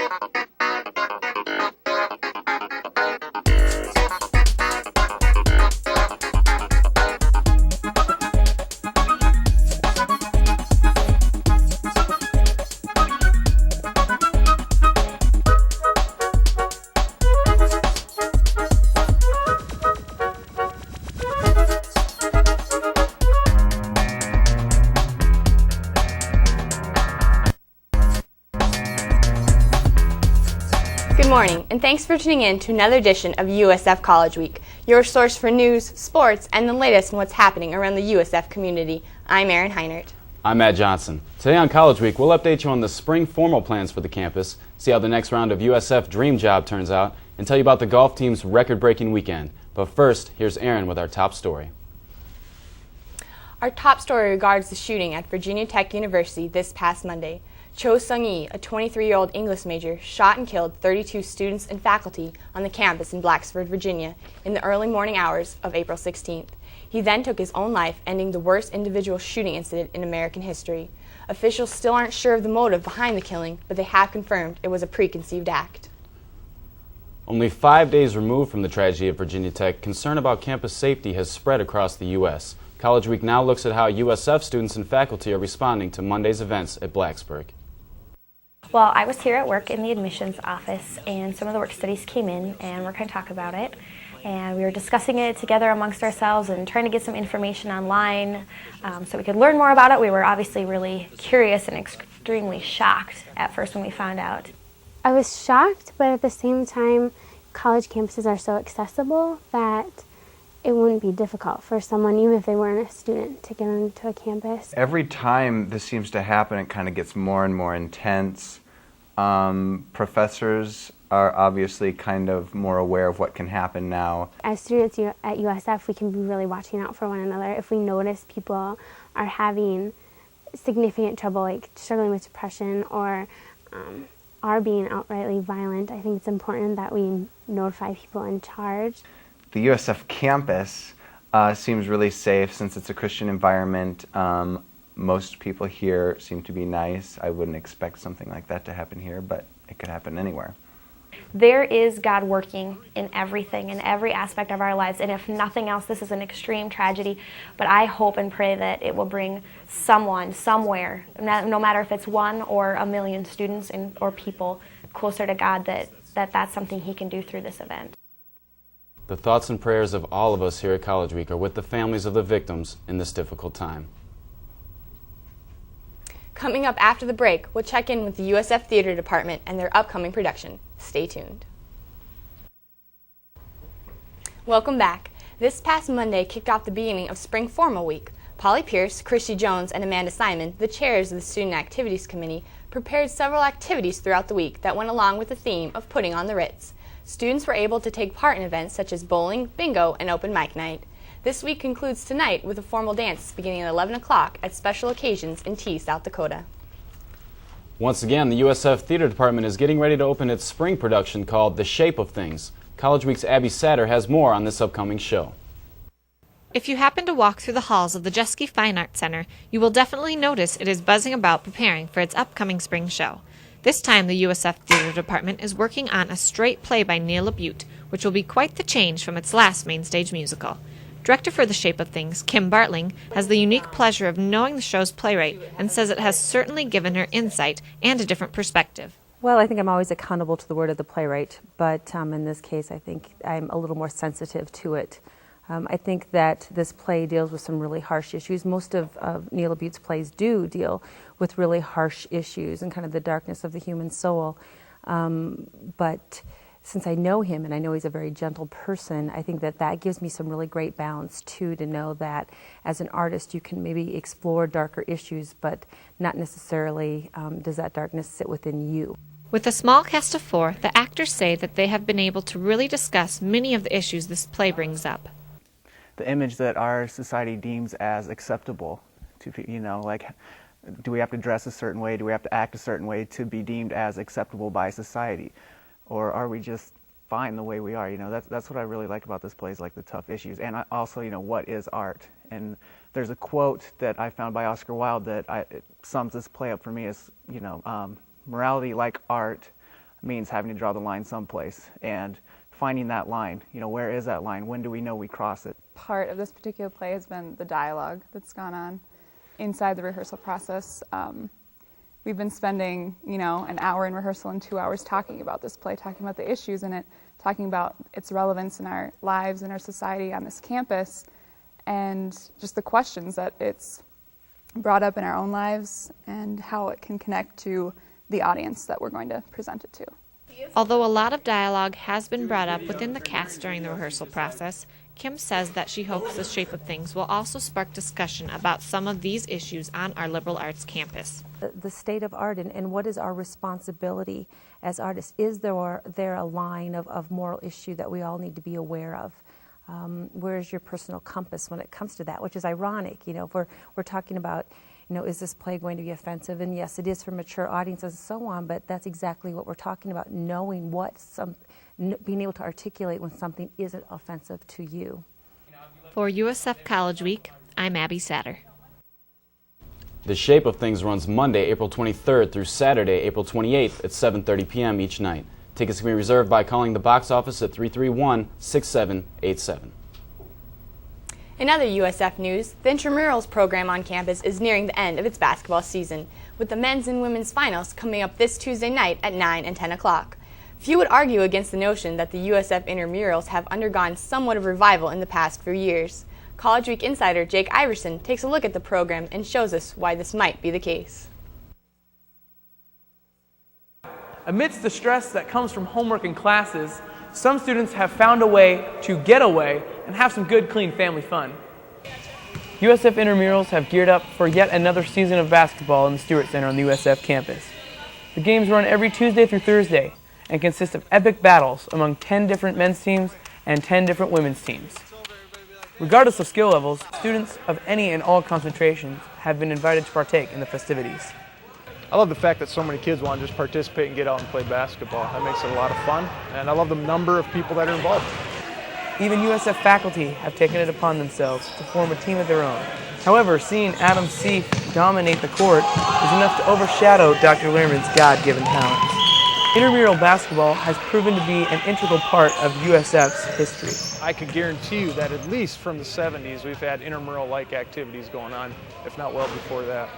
Good morning, and thanks for tuning in to another edition of USF College Week, your source for news, sports, and the latest in what's happening around the USF community. I'm Erin Heinert. I'm Matt Johnson. Today on College Week, we'll update you on the spring formal plans for the campus, see how the next round of USF Dream Job turns out, and tell you about the golf team's record-breaking weekend. But first, here's Erin with our top story. Our top story regards the shooting at Virginia Tech University this past Monday. Cho Sung-yi, a 23-year-old English major, shot and killed 32 students and faculty on the campus in Blacksburg, Virginia, in the early morning hours of April 16th. He then took his own life, ending the worst individual shooting incident in American history. Officials still aren't sure of the motive behind the killing, but they have confirmed it was a preconceived act. Only 5 days removed from the tragedy at Virginia Tech, concern about campus safety has spread across the U.S. College Week now looks at how USF students and faculty are responding to Monday's events at Blacksburg. Well, I was here at work in the admissions office, and some of the work studies came in, and we're going to talk about it. And we were discussing it together amongst ourselves and trying to get some information online so we could learn more about it. We were obviously really curious and extremely shocked at first when we found out. I was shocked, but at the same time, college campuses are so accessible that it wouldn't be difficult for someone, even if they weren't a student, to get into a campus. Every time this seems to happen, it kind of gets more and more intense. Professors are obviously kind of more aware of what can happen now. As students at USF, we can be really watching out for one another. If we notice people are having significant trouble, like struggling with depression or are being outrightly violent, I think it's important that we notify people in charge. The USF campus seems really safe since it's a Christian environment. Most people here seem to be nice. I wouldn't expect something like that to happen here, but it could happen anywhere. There is God working in everything, in every aspect of our lives, and if nothing else, this is an extreme tragedy, but I hope and pray that it will bring someone, somewhere, no matter if it's one or a million students or people closer to God, that's something He can do through this event. The thoughts and prayers of all of us here at College Week are with the families of the victims in this difficult time. Coming up after the break, we'll check in with the USF Theater Department and their upcoming production. Stay tuned. Welcome back. This past Monday kicked off the beginning of Spring Formal Week. Polly Pierce, Christy Jones, and Amanda Simon, the chairs of the Student Activities Committee, prepared several activities throughout the week that went along with the theme of putting on the Ritz. Students were able to take part in events such as bowling, bingo, and open mic night. This week concludes tonight with a formal dance beginning at 11 o'clock at special occasions in Tea, South Dakota. Once again, the USF Theater Department is getting ready to open its spring production called The Shape of Things. College Week's Abby Satter has more on this upcoming show. If you happen to walk through the halls of the Jeske Fine Arts Center, you will definitely notice it is buzzing about preparing for its upcoming spring show. This time, the USF Theater Department is working on a straight play by Neil LaBute, which will be quite the change from its last main stage musical. Director for The Shape of Things, Kim Bartling, has the unique pleasure of knowing the show's playwright and says it has certainly given her insight and a different perspective. Well, I think I'm always accountable to the word of the playwright, but in this case, I think I'm a little more sensitive to it. I think that this play deals with some really harsh issues. Most of Neil LaBute's plays do deal with really harsh issues and kind of the darkness of the human soul. But since I know him and I know he's a very gentle person, I think that gives me some really great balance too, to know that as an artist you can maybe explore darker issues, but not necessarily does that darkness sit within you. With a small cast of 4, the actors say that they have been able to really discuss many of the issues this play brings up. The image that our society deems as acceptable to, like, do we have to dress a certain way? Do we have to act a certain way to be deemed as acceptable by society? Or are we just fine the way we are? That's what I really like about this play, is like the tough issues. And also, what is art? And there's a quote that I found by Oscar Wilde that it sums this play up for me as, morality, like art, means having to draw the line someplace and finding that line. Where is that line? When do we know we cross it? Part of this particular play has been the dialogue that's gone on inside the rehearsal process. We've been spending, an hour in rehearsal and 2 hours talking about this play, talking about the issues in it, talking about its relevance in our lives and our society on this campus, and just the questions that it's brought up in our own lives and how it can connect to the audience that we're going to present it to. Although a lot of dialogue has been brought up within the cast during the rehearsal process, Kim says that she hopes the shape of things will also spark discussion about some of these issues on our liberal arts campus. The state of art and what is our responsibility as artists? Is there a line of moral issue that we all need to be aware of? Where is your personal compass when it comes to that? Which is ironic, if we're talking about, is this play going to be offensive? And yes, it is for mature audiences and so on, but that's exactly what we're talking about, knowing being able to articulate when something isn't offensive to you. For USF College Week, I'm Abby Satter. The Shape of Things runs Monday, April 23rd through Saturday, April 28th at 7:30 p.m. each night. Tickets can be reserved by calling the box office at 331-6787. In other USF news, the intramurals program on campus is nearing the end of its basketball season, with the men's and women's finals coming up this Tuesday night at 9 and 10 o'clock. Few would argue against the notion that the USF intramurals have undergone somewhat of revival in the past few years. College Week insider Jake Iverson takes a look at the program and shows us why this might be the case. Amidst the stress that comes from homework and classes, some students have found a way to get away and have some good, clean family fun. USF intramurals have geared up for yet another season of basketball in the Stewart Center on the USF campus. The games run every Tuesday through Thursday and consist of epic battles among 10 different men's teams and 10 different women's teams. Regardless of skill levels, students of any and all concentrations have been invited to partake in the festivities. I love the fact that so many kids want to just participate and get out and play basketball. That makes it a lot of fun, and I love the number of people that are involved. Even USF faculty have taken it upon themselves to form a team of their own. However, seeing Adam Seif dominate the court is enough to overshadow Dr. Lehrman's God-given talents. Intramural basketball has proven to be an integral part of USF's history. I could guarantee you that at least from the 70s we've had intramural-like activities going on, if not well before that.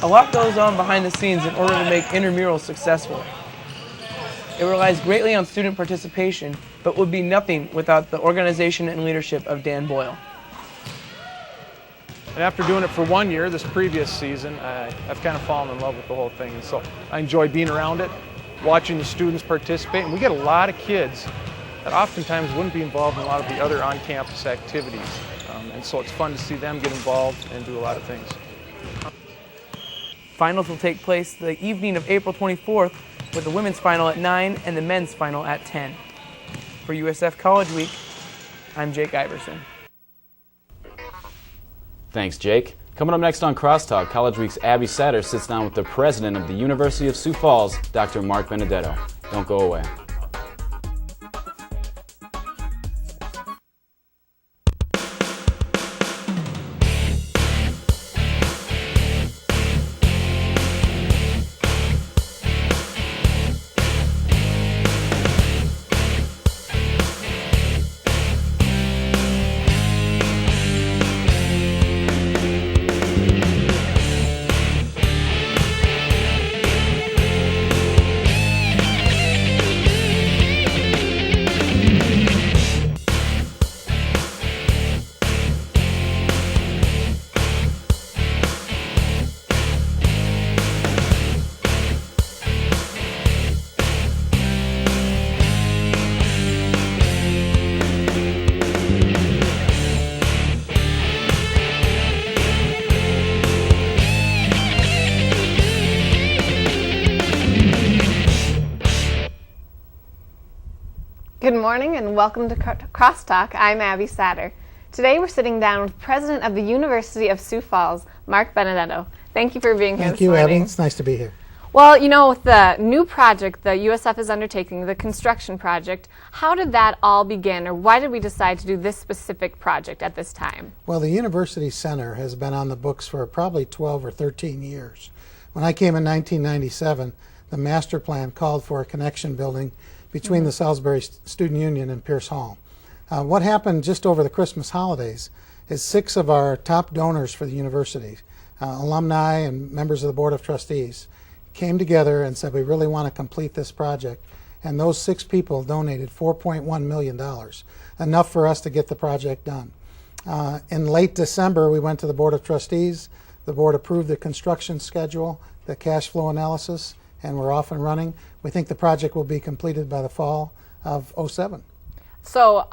A lot goes on behind the scenes in order to make intramurals successful. It relies greatly on student participation, but would be nothing without the organization and leadership of Dan Boyle. And after doing it for 1 year, this previous season, I've kind of fallen in love with the whole thing. And so I enjoy being around it, watching the students participate. And we get a lot of kids that oftentimes wouldn't be involved in a lot of the other on-campus activities. And so it's fun to see them get involved and do a lot of things. Finals will take place the evening of April 24th, with the women's final at 9 and the men's final at 10. For USF College Week, I'm Jake Iverson. Thanks, Jake. Coming up next on Crosstalk, College Week's Abby Satter sits down with the president of the University of Sioux Falls, Dr. Mark Benedetto. Don't go away. Good morning and welcome to Crosstalk. I'm Abby Satter. Today we're sitting down with President of the University of Sioux Falls, Mark Benedetto. Thank you for being here this morning. Thank you, Abby. It's nice to be here. Well, you know, with the new project the USF is undertaking, the construction project, how did that all begin, or why did we decide to do this specific project at this time? Well, the University Center has been on the books for probably 12 or 13 years. When I came in 1997, the master plan called for a connection building between the Salisbury Student Union and Pierce Hall. What happened just over the Christmas holidays is 6 of our top donors for the university, alumni and members of the Board of Trustees, came together and said, we really want to complete this project. And those 6 people donated $4.1 million, enough for us to get the project done. In late December, we went to the Board of Trustees. The board approved the construction schedule, the cash flow analysis, and we're off and running. We think the project will be completed by the fall of '07. So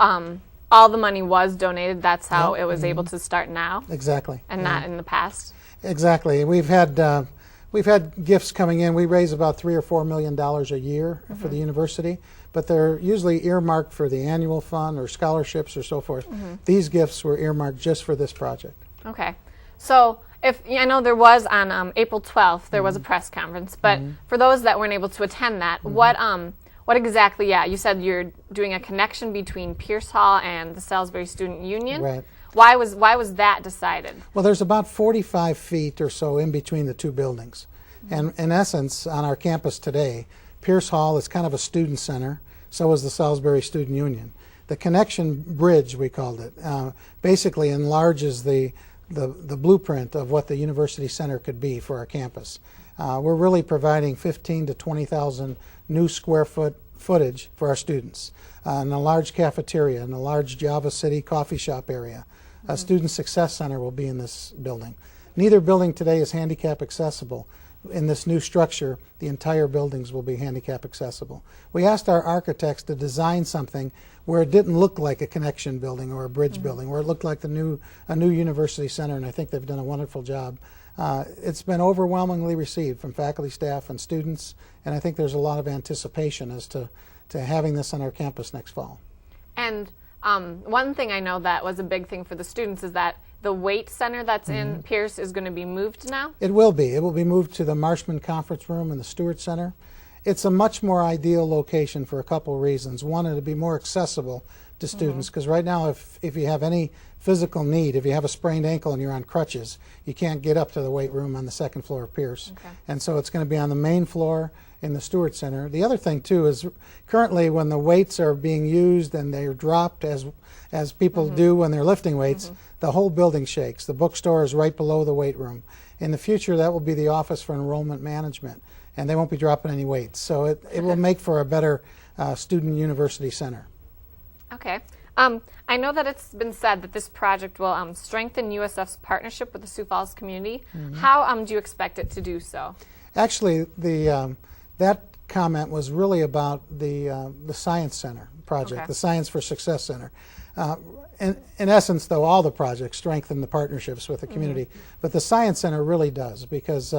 all the money was donated. That's how it was able to start now? Exactly. And not in the past? Exactly. We've had gifts coming in. We raise about $3 or $4 million a year for the university, but they're usually earmarked for the annual fund or scholarships or so forth. These gifts were earmarked just for this project. Okay. So I know there was on April 12th, there was a press conference, but for those that weren't able to attend that, what exactly, you said you're doing a connection between Pierce Hall and the Salisbury Student Union. Right. Why was that decided? Well, there's about 45 feet or so in between the 2 buildings. And in essence, on our campus today, Pierce Hall is kind of a student center, so is the Salisbury Student Union. The connection bridge, we called it, basically enlarges the blueprint of what the university center could be for our campus. We're really providing 15,000 to 20,000 new square footage for our students, and a large cafeteria and a large Java City coffee shop area. A student success center will be in this building. Neither building today is handicap accessible. In this new structure, the entire buildings will be handicap accessible. We asked our architects to design something where it didn't look like a connection building or a bridge building, where it looked like a new university center, and I think they've done a wonderful job. It's been overwhelmingly received from faculty, staff, and students, and I think there's a lot of anticipation as to having this on our campus next fall. And one thing I know that was a big thing for the students is that the weight center that's in Pierce is going to be moved now? It will be. It will be moved to the Marshman Conference Room and the Stewart Center. It's a much more ideal location for a couple of reasons. One, it'll be more accessible to students, because right now if you have any physical need, if you have a sprained ankle and you're on crutches, you can't get up to the weight room on the 2nd floor of Pierce. And so it's going to be on the main floor in the Stewart Center. The other thing too is currently when the weights are being used and they're dropped as people do when they're lifting weights, the whole building shakes. The bookstore is right below the weight room. In the future, that will be the Office for Enrollment Management, and they won't be dropping any weights. So it will make for a better student university center. Okay. I know that it's been said that this project will strengthen USF's partnership with the Sioux Falls community. How do you expect it to do so? Actually, that comment was really about the Science Center project, the Science for Success Center. In essence, though, all the projects strengthen the partnerships with the community, but the Science Center really does, because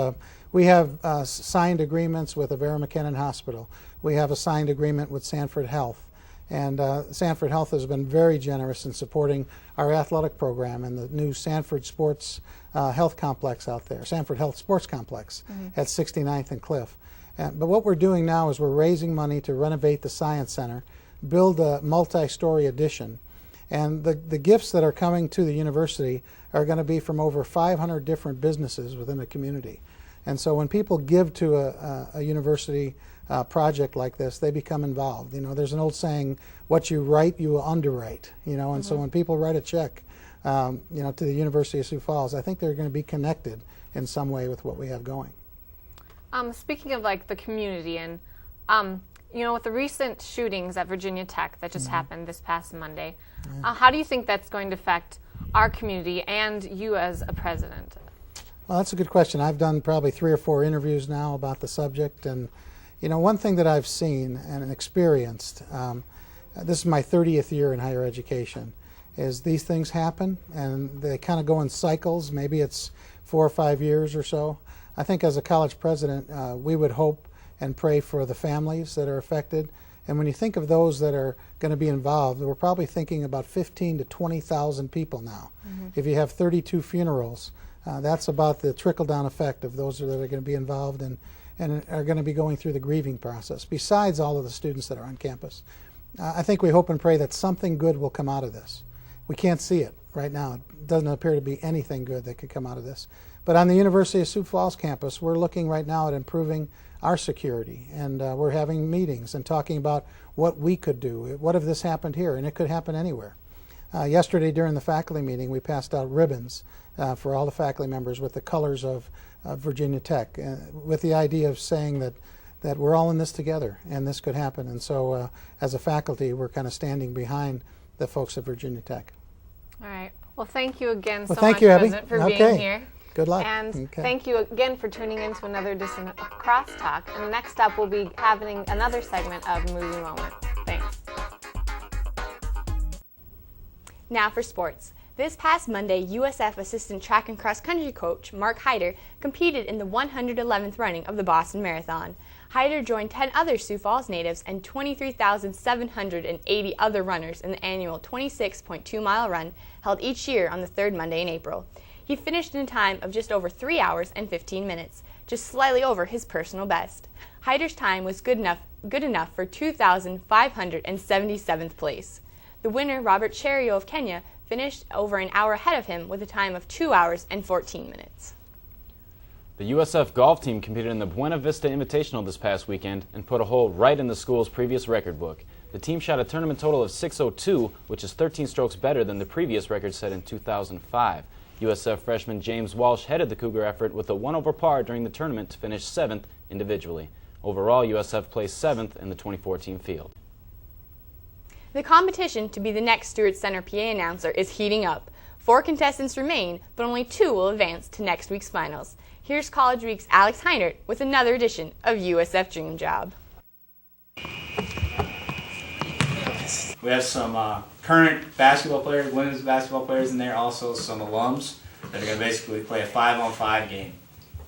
we have signed agreements with Avera McKinnon Hospital. We have a signed agreement with Sanford Health. And Sanford Health has been very generous in supporting our athletic program and the new Sanford Sports Health Complex out there, Sanford Health Sports Complex at 69th and Cliff. But what we're doing now is we're raising money to renovate the Science Center, build a multi-story addition. And the gifts that are coming to the university are going to be from over 500 different businesses within the community. And so when people give to a university project like this, they become involved. You know, there's an old saying, what you write, you will underwrite. You know, and so when people write a check, you know, to the University of Sioux Falls, I think they're going to be connected in some way with what we have going. Speaking of like the community and you know, with the recent shootings at Virginia Tech that just happened this past Monday, how do you think that's going to affect our community and you as a president? Well, that's a good question. I've done probably 3 or 4 interviews now about the subject, and you know, one thing that I've seen and experienced, this is my 30th year in higher education, is these things happen and they kind of go in cycles. Maybe it's 4 or 5 years or so. I think as a college president, we would hope and pray for the families that are affected. And when you think of those that are going to be involved, we're probably thinking about 15,000 to 20,000 people now. If you have 32 funerals, that's about the trickle-down effect of those that are going to be involved and are going to be going through the grieving process, besides all of the students that are on campus. I think we hope and pray that something good will come out of this. We can't see it right now. It doesn't appear to be anything good that could come out of this. But on the University of Sioux Falls campus, we're looking right now at improving our security, and we're having meetings and talking about what we could do. What if this happened here? And it could happen anywhere. Yesterday during the faculty meeting, we passed out ribbons for all the faculty members with the colors of Virginia Tech, with the idea of saying that we're all in this together and this could happen. And so as a faculty, we're kind of standing behind the folks at Virginia Tech. All right. Well, thank you again so thank much, you, Abby. President, for being here. Good luck. And thank you again for tuning in to another edition of Crosstalk. And next up, we'll be having another segment of Movie Moment. Thanks. Now for sports. This past Monday, USF assistant track and cross country coach Mark Hyder competed in the 111th running of the Boston Marathon. Hyder joined 10 other Sioux Falls natives and 23,780 other runners in the annual 26.2-mile run held each year on the third Monday in April. He finished in a time of just over 3 hours and 15 minutes, just slightly over his personal best. Hyder's time was good enough for 2,577th place. The winner, Robert Cherio of Kenya, finished over an hour ahead of him with a time of 2 hours and 14 minutes. The USF golf team competed in the Buena Vista Invitational this past weekend and put a hole right in the school's previous record book. The team shot a tournament total of .602, which is 13 strokes better than the previous record set in 2005. USF freshman James Walsh headed the Cougar effort with a 1 over par during the tournament to finish 7th individually. Overall, USF placed 7th in the 2014 field. The competition to be the next Stewart Center PA announcer is heating up. 4 contestants remain, but only 2 will advance to next week's finals. Here's College Week's Alex Hyder with another edition of USF Dream Job. We have some current basketball players, women's basketball players in there, also some alums that are going to basically play a 5-on-5 game.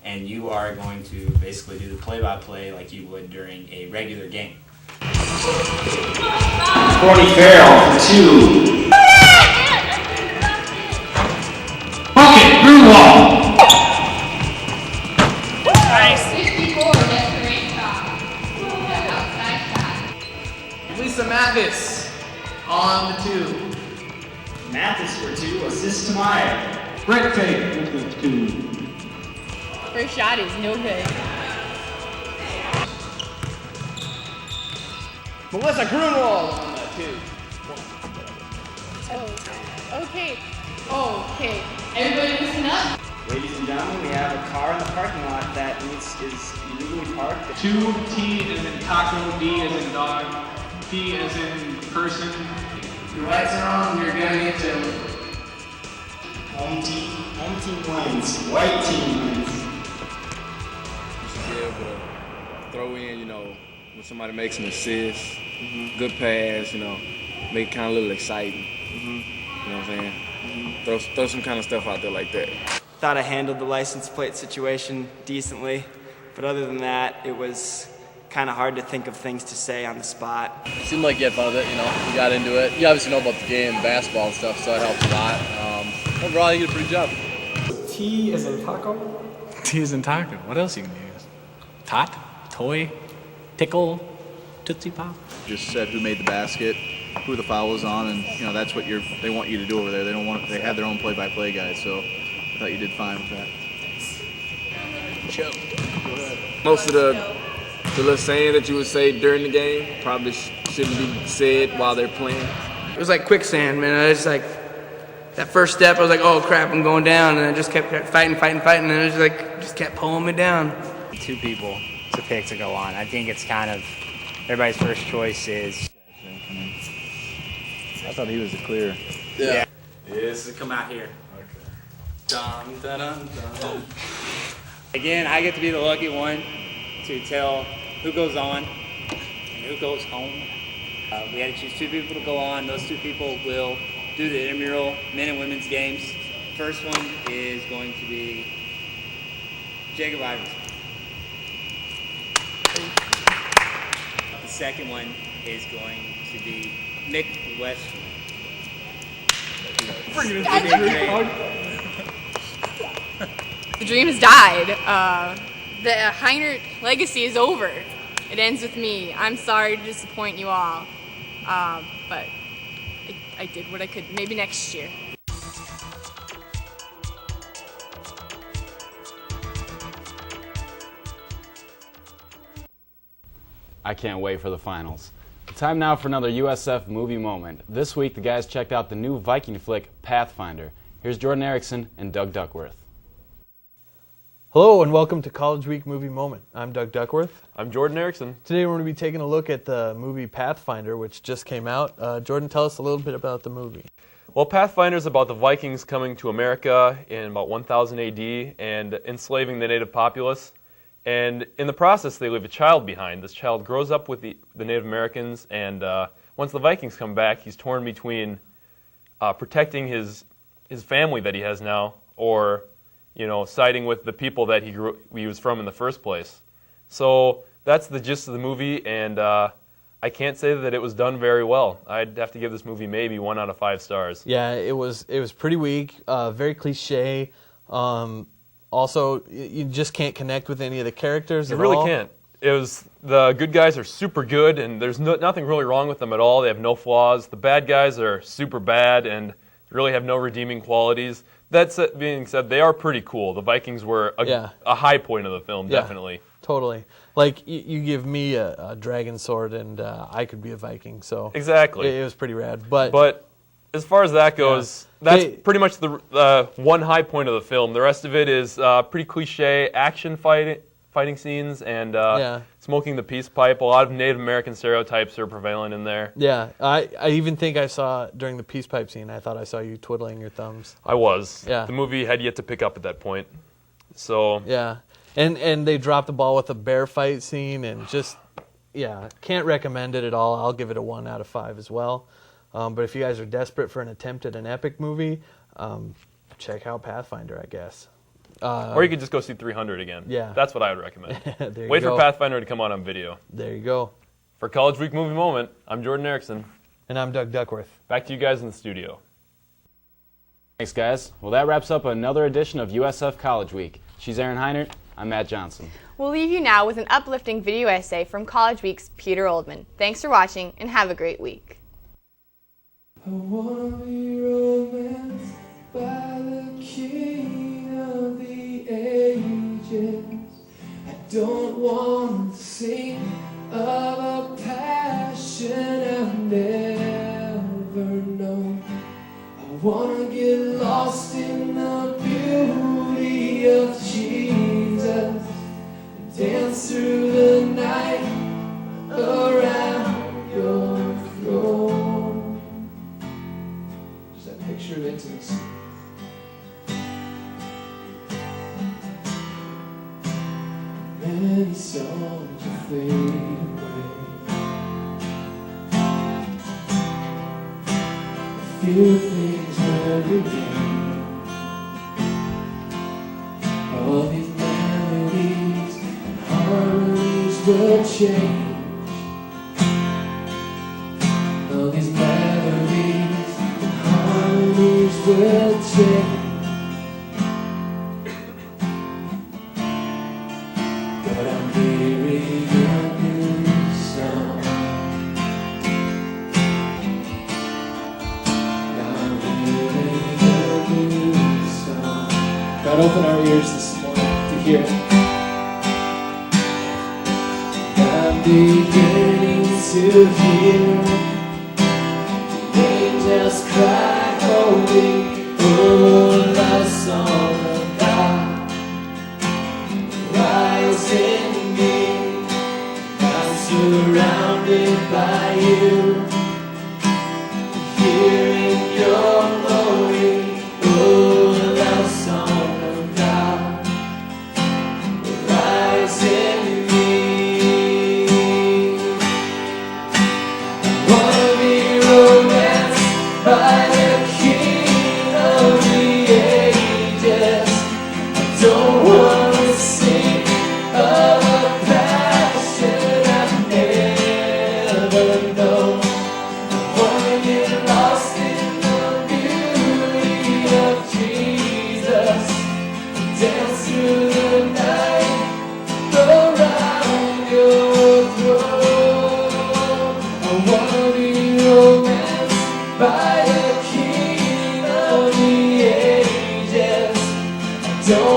And you are going to basically do the play-by-play like you would during a regular game. Courtney Farrell for 2. Bucket, Grunwald. Nice. 54, that's a great shot. Outside shot. Lisa Mathis on the 2. Mathis for 2, assist to Meyer. Brett Tate for 2. First shot is no good. Melissa Grunwald on the 2. Oh, okay. Okay. Everybody listen up. Ladies and gentlemen, we have a car in the parking lot that is illegally parked. 2, T as in taco, D as in dog, P as in person. Your lights are on, you're gonna get to home team wins, white team wins. You should be able to throw in, when somebody makes an assist, good pass, make it kind of a little exciting. You know what I'm saying? Throw some kind of stuff out there like that. Thought I handled the license plate situation decently, but other than that, it was kind of hard to think of things to say on the spot. It seemed like you had fun with it, you got into it. You obviously know about the game, basketball and stuff, so that helps a lot. Overall, you did a pretty good job. T as in taco? T as in taco. What else you can use? Tot? Toy? Tickle? Tootsie Pop? Just said who made the basket, who the foul was on, and that's what they want you to do over there. They have their own play-by-play guys, so I thought you did fine with that. Most of the little saying that you would say during the game probably shouldn't be said while they're playing. It was like quicksand, man. I was like, that first step, I was like, oh crap, I'm going down, and I just kept fighting, and it was like, just kept pulling me down. 2 people to pick to go on. I think it's kind of, everybody's first choice is. I thought he was the clear. Yeah. Yes, come out here. Okay. Dun, dun, dun, dun. Again, I get to be the lucky one to tell who goes on and who goes home. We had to choose 2 people to go on. Those 2 people will do the intramural men and women's games. First one is going to be Jacob Iverson. The second one is going to be Nick Westwood. The dream has died. The Hyder legacy is over. It ends with me. I'm sorry to disappoint you all, but I did what I could. Maybe next year. I can't wait for the finals. Time now for another USF movie moment. This week, the guys checked out the new Viking flick, Pathfinder. Here's Jordan Erickson and Doug Duckworth. Hello and welcome to College Week Movie Moment. I'm Doug Duckworth. I'm Jordan Erickson. Today we're going to be taking a look at the movie Pathfinder, which just came out. Jordan, tell us a little bit about the movie. Well, Pathfinder is about the Vikings coming to America in about 1000 AD and enslaving the native populace. And in the process, they leave a child behind. This child grows up with the Native Americans, and once the Vikings come back, he's torn between protecting his family that he has now, or siding with the people that he was from in the first place. So that's the gist of the movie, and I can't say that it was done very well. I'd have to give this movie maybe 1 out of 5 stars. Yeah, it was pretty weak, very cliche. Also, you just can't connect with any of the characters at all. You really can't. The good guys are super good, and there's nothing really wrong with them at all. They have no flaws. The bad guys are super bad and really have no redeeming qualities. That being said, they are pretty cool. The Vikings were a high point of the film, definitely. Yeah, totally. Like, you give me a dragon sword, and I could be a Viking. So exactly. It was pretty rad. But as far as that goes, that's pretty much the one high point of the film. The rest of it is pretty cliche action fighting scenes and smoking the peace pipe. A lot of Native American stereotypes are prevalent in there. Yeah, I even think I saw during the peace pipe scene, I thought I saw you twiddling your thumbs. I was. Yeah. The movie had yet to pick up at that point. So yeah, and they dropped the ball with a bear fight scene and just can't recommend it at all. I'll give it a 1 out of 5 as well. But if you guys are desperate for an attempt at an epic movie, check out Pathfinder, I guess. Or you could just go see 300 again. Yeah. That's what I would recommend. Wait for Pathfinder to come out on video. There you go. For College Week Movie Moment, I'm Jordan Erickson. And I'm Doug Duckworth. Back to you guys in the studio. Thanks, guys. Well, that wraps up another edition of USF College Week. She's Erin Hyder. I'm Matt Johnson. We'll leave you now with an uplifting video essay from College Week's Peter Oldman. Thanks for watching, and have a great week. I wanna be romanced by the king of the ages. I don't wanna sing of a passion I've never known. I wanna get lost in the beauty of Jesus and dance through the night around your throne. Picture of intimacy. Many songs are fading away. A few things never gain. All these melodies and harmonies will change. All these melodies will change, but I'm hearing a new song. I'm hearing a new song. God, open our ears this morning to hear it. I'm beginning to hear the angels cry. Holy, oh, love song of God, rise in me. I'm surrounded by you, hearing your glory. Oh, love song of God, rise in me. I wanna be romanced by the don't wanna sing of a passion I've never known. I wanna get lost in the beauty of Jesus, dance through the night around your throne. I wanna be romanced by the King of the ages. Don't